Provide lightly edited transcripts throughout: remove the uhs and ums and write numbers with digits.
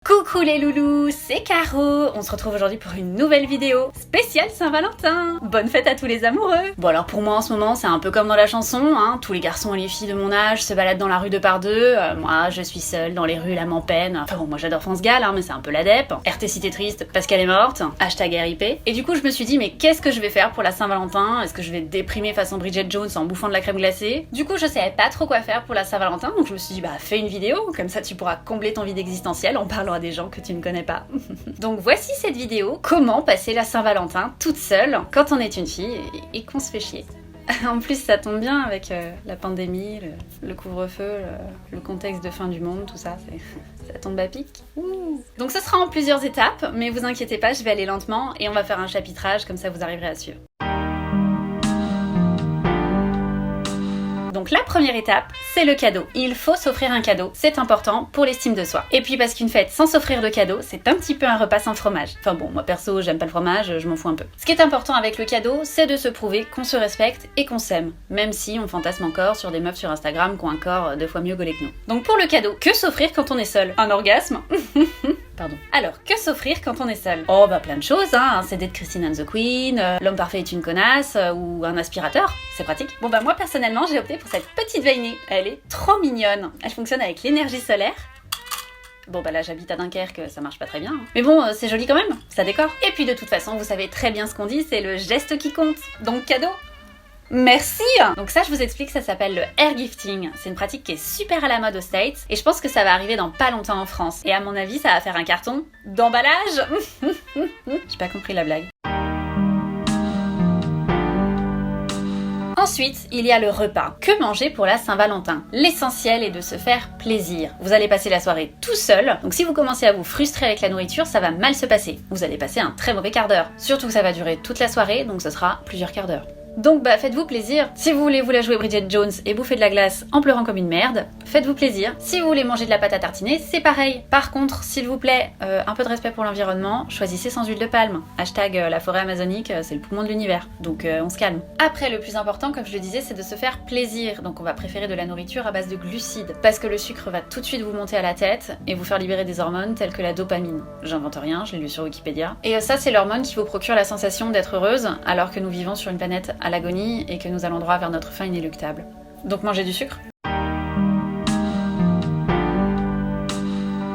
Coucou les loulous, c'est Caro. On se retrouve aujourd'hui pour une nouvelle vidéo spéciale Saint-Valentin. Bonne fête à tous les amoureux. Bon alors pour moi en ce moment c'est un peu comme dans la chanson, hein. Tous les garçons et les filles de mon âge se baladent dans la rue 2 par 2. Moi je suis seule dans les rues l'âme en peine. Enfin bon moi j'adore France Gall hein, mais c'est un peu la dep. RT Cité Triste parce qu'elle est morte. Hashtag RIP. Et du coup je me suis dit mais qu'est-ce que je vais faire pour la Saint-Valentin? Est-ce que je vais déprimer façon Bridget Jones en bouffant de la crème glacée? Du coup je savais pas trop quoi faire pour la Saint-Valentin, donc je me suis dit bah fais une vidéo, comme ça tu pourras combler ton vide existentiel en parlant à des gens que tu ne connais pas. Donc voici cette vidéo, comment passer la Saint-Valentin toute seule quand on est une fille et qu'on se fait chier. En plus ça tombe bien avec la pandémie, le couvre-feu, le contexte de fin du monde, tout ça, ça tombe à pic. Ouh. Donc ce sera en plusieurs étapes, mais vous inquiétez pas, je vais aller lentement et on va faire un chapitrage, comme ça vous arriverez à suivre. Donc la première étape, c'est le cadeau. Il faut s'offrir un cadeau, c'est important pour l'estime de soi. Et puis parce qu'une fête sans s'offrir de cadeau, c'est un petit peu un repas sans fromage. Enfin bon, moi perso, j'aime pas le fromage, je m'en fous un peu. Ce qui est important avec le cadeau, c'est de se prouver qu'on se respecte et qu'on s'aime, même si on fantasme encore sur des meufs sur Instagram qui ont un corps 2 fois mieux gaulé que nous. Donc pour le cadeau, que s'offrir quand on est seul? Un orgasme? Pardon. Alors, que s'offrir quand on est seul? Oh bah plein de choses, hein, un CD de Christine and the Queen, L'homme parfait est une connasse, ou un aspirateur, c'est pratique. Bon bah moi personnellement j'ai opté pour cette petite veinée, elle est trop mignonne, elle fonctionne avec l'énergie solaire. Bon bah là j'habite à Dunkerque, ça marche pas très bien. Mais bon, c'est joli quand même, ça décore. Et puis de toute façon, vous savez très bien ce qu'on dit, c'est le geste qui compte. Donc cadeau. Merci! Donc ça je vous explique, ça s'appelle le air gifting. C'est une pratique qui est super à la mode aux States et je pense que ça va arriver dans pas longtemps en France. Et à mon avis ça va faire un carton d'emballage. J'ai pas compris la blague. Ensuite, il y a le repas. Que manger pour la Saint-Valentin? L'essentiel est de se faire plaisir. Vous allez passer la soirée tout seul, donc si vous commencez à vous frustrer avec la nourriture, ça va mal se passer. Vous allez passer un très mauvais quart d'heure. Surtout que ça va durer toute la soirée, donc ce sera plusieurs quarts d'heure. Donc bah faites-vous plaisir. Si vous voulez vous la jouer Bridget Jones et bouffer de la glace en pleurant comme une merde, faites-vous plaisir. Si vous voulez manger de la pâte à tartiner, c'est pareil. Par contre, s'il vous plaît, un peu de respect pour l'environnement, choisissez sans huile de palme. Hashtag la forêt amazonique, c'est le poumon de l'univers. Donc on se calme. Après, le plus important, comme je le disais, c'est de se faire plaisir. Donc on va préférer de la nourriture à base de glucides. Parce que le sucre va tout de suite vous monter à la tête et vous faire libérer des hormones telles que la dopamine. J'invente rien, je l'ai lu sur Wikipédia. Et ça, c'est l'hormone qui vous procure la sensation d'être heureuse, alors que nous vivons sur une planète à l'agonie et que nous allons droit vers notre fin inéluctable. Donc mangez du sucre.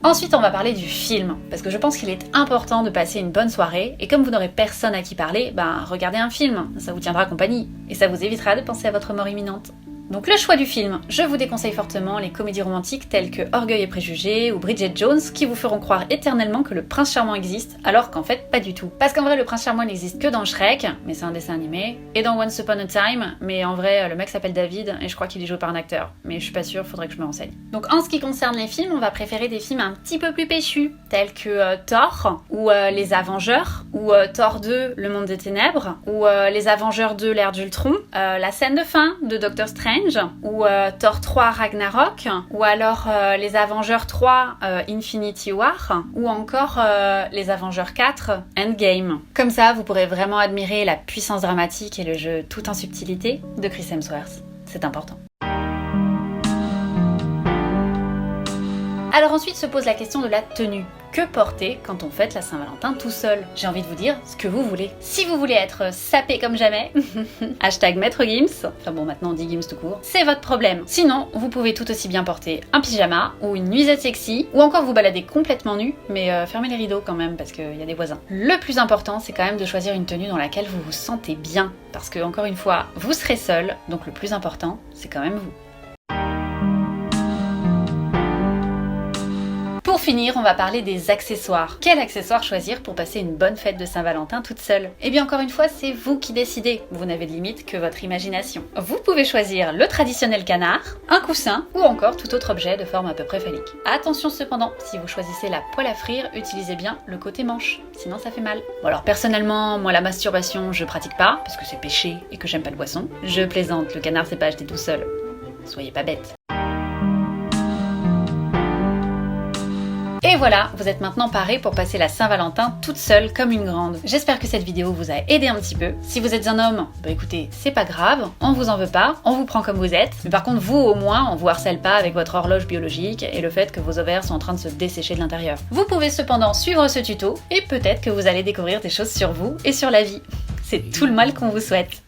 Ensuite, on va parler du film, parce que je pense qu'il est important de passer une bonne soirée, et comme vous n'aurez personne à qui parler, regardez un film, ça vous tiendra compagnie, et ça vous évitera de penser à votre mort imminente. Donc le choix du film, je vous déconseille fortement les comédies romantiques telles que Orgueil et Préjugés ou Bridget Jones qui vous feront croire éternellement que le prince charmant existe, alors qu'en fait pas du tout. Parce qu'en vrai le prince charmant n'existe que dans Shrek, mais c'est un dessin animé, et dans Once Upon a Time, mais en vrai le mec s'appelle David et je crois qu'il est joué par un acteur, mais je suis pas sûre, faudrait que je me renseigne. Donc en ce qui concerne les films, on va préférer des films un petit peu plus péchus, tels que Thor, ou Les Avengeurs, ou Thor 2, Le Monde des Ténèbres, ou Les Avengeurs 2, l'ère d'Ultron, la scène de fin de Doctor Strange, ou Thor 3 Ragnarok, ou alors les Avengeurs 3 Infinity War, ou encore les Avengeurs 4 Endgame. Comme ça, vous pourrez vraiment admirer la puissance dramatique et le jeu tout en subtilité de Chris Hemsworth. C'est important. Alors ensuite se pose la question de la tenue. Que porter quand on fête la Saint-Valentin tout seul? J'ai envie de vous dire ce que vous voulez. Si vous voulez être sapé comme jamais, hashtag Maître Gims, enfin bon maintenant on dit Gims tout court, c'est votre problème. Sinon, vous pouvez tout aussi bien porter un pyjama ou une nuisette sexy, ou encore vous balader complètement nu, mais fermez les rideaux quand même parce qu'il y a des voisins. Le plus important, c'est quand même de choisir une tenue dans laquelle vous vous sentez bien, parce que encore une fois, vous serez seul, donc le plus important, c'est quand même vous. Pour finir, on va parler des accessoires. Quel accessoire choisir pour passer une bonne fête de Saint-Valentin toute seule? Eh bien encore une fois, c'est vous qui décidez. Vous n'avez de limite que votre imagination. Vous pouvez choisir le traditionnel canard, un coussin ou encore tout autre objet de forme à peu près phallique. Attention cependant, si vous choisissez la poêle à frire, utilisez bien le côté manche, sinon ça fait mal. Bon alors personnellement, moi la masturbation je pratique pas, parce que c'est péché et que j'aime pas le poisson. Je plaisante, le canard c'est pas acheté tout seul. Soyez pas bêtes. Et voilà, vous êtes maintenant parés pour passer la Saint-Valentin toute seule comme une grande. J'espère que cette vidéo vous a aidé un petit peu. Si vous êtes un homme, bah écoutez, c'est pas grave, on vous en veut pas, on vous prend comme vous êtes. Mais par contre, vous au moins, on vous harcèle pas avec votre horloge biologique et le fait que vos ovaires sont en train de se dessécher de l'intérieur. Vous pouvez cependant suivre ce tuto et peut-être que vous allez découvrir des choses sur vous et sur la vie. C'est tout le mal qu'on vous souhaite.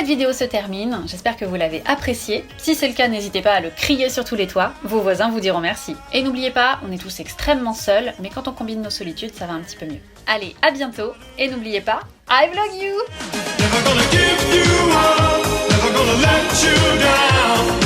Cette vidéo se termine, j'espère que vous l'avez appréciée. Si c'est le cas, n'hésitez pas à le crier sur tous les toits, vos voisins vous diront merci. Et n'oubliez pas, on est tous extrêmement seuls, mais quand on combine nos solitudes, ça va un petit peu mieux. Allez, à bientôt, et n'oubliez pas, I vlog you! Never gonna give you up, never gonna let you down.